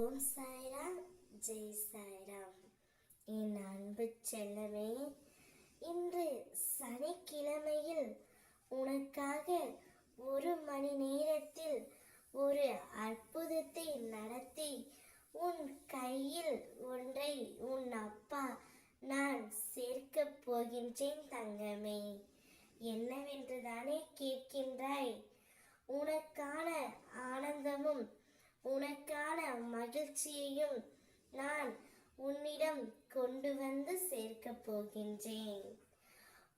ஓம் சாய்ராம், ஜெய் சாய்ராம். என் அன்பு செல்லமே, இன்று சனிக்கிழமையில் உனக்காக 1 மணி நேரத்தில் ஒரு அற்புதத்தை நடத்தி உன் கையில் ஒன்றை உன் அப்பா நான் சேர்க்கப் போகின்றேன் தங்கமே. என்னவென்று தானே கேட்கின்றாய்? உனக்கான ஆனந்தமும் உனக்கான மகிழ்ச்சியையும் நான் உன்னிடம் கொண்டு வந்து சேர்க்கப் போகின்றேன்.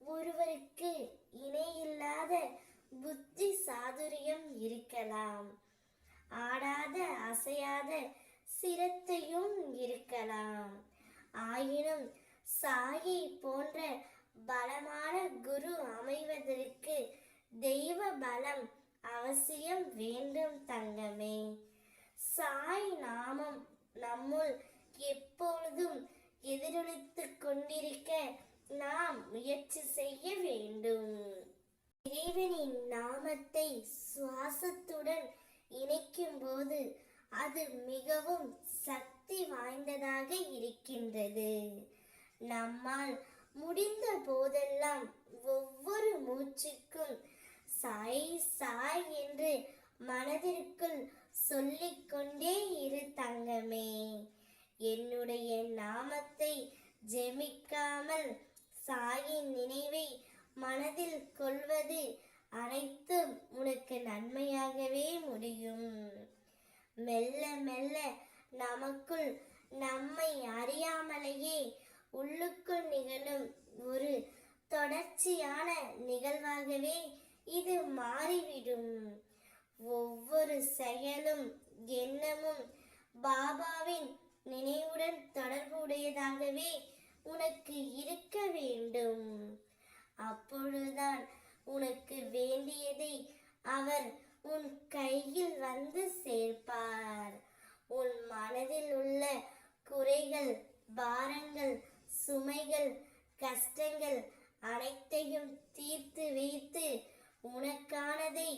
ஒருவருக்கு இணையில்லாத புத்தி சாதுரியம் இருக்கலாம், ஆடாத அசையாத சிரத்தையும் இருக்கலாம். ஆயினும் சாயை போன்ற பலமான குரு அமைவதற்கு தெய்வ பலம் அவசியம் வேண்டும் தங்கமே. சாய் நாமம் நம்முள் எப்பொழுதும் எதிரொலித்துக் கொண்டிருக்க நாம் முயற்சி செய்ய வேண்டும். இறைவனின் நாமத்தை சுவாசத்துடன் இணைக்கும் போது அது மிகவும் சக்தி வாய்ந்ததாக இருக்கின்றது. நம்மால் முடிந்த போதெல்லாம் ஒவ்வொரு மூச்சுக்கும் சாய் சாய் என்று மனதிற்குள் சொல்லிக்கொண்டே இரு தங்கமே. என்னுடைய நாமத்தை ஜெபிக்காமல் சாயின் நினைவை மனதில் கொள்வது அனைத்தும் உனக்கு நன்மையாகவே முடியும். மெல்ல மெல்ல நமக்குள் நம்மை அறியாமலேயே உள்ளுக்குள் நிகழும் ஒரு தொடர்ச்சியான நிகழ்வாகவே இது மாறிவிடும். ஒவ்வொரு செயலும் எண்ணமும் பாபாவின் நினைவுடன் தொடர்புடையதாகவே உனக்கு இருக்க வேண்டும். அப்பொழுதுதான் உனக்கு வேண்டியதை அவர் உன் கையில் வந்து சேர்ப்பார். உன் மனதில் உள்ள குறைகள், பாரங்கள், சுமைகள், கஷ்டங்கள் அனைத்தையும் தீர்த்து வைத்து உனக்கானதை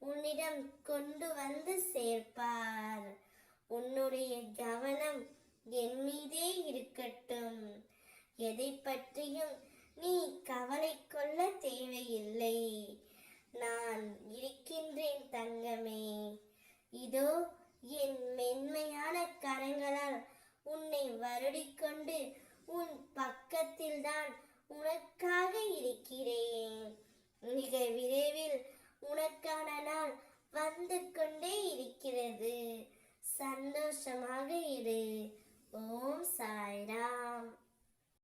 உன்னிடம் கொண்டு வந்து சேர்ப்பார். உன்னுடைய கவனம் என் மீதே இருக்கட்டும். எதை பற்றியும் நீ கவலை கொள்ள தேவையில்லை. நான் இருக்கின்றேன் தங்கமே. இதோ என் மென்மையான கரங்களால் உன்னை வருடிக்கொண்டு உன் பக்கத்தில்தான் உனக்காக இருக்கிறேன். மிக விரைவில் உனக்கான நாள் வந்து கொண்டே இருக்கிறது. சந்தோஷமாக இரு. ஓம் சாய்ராம்.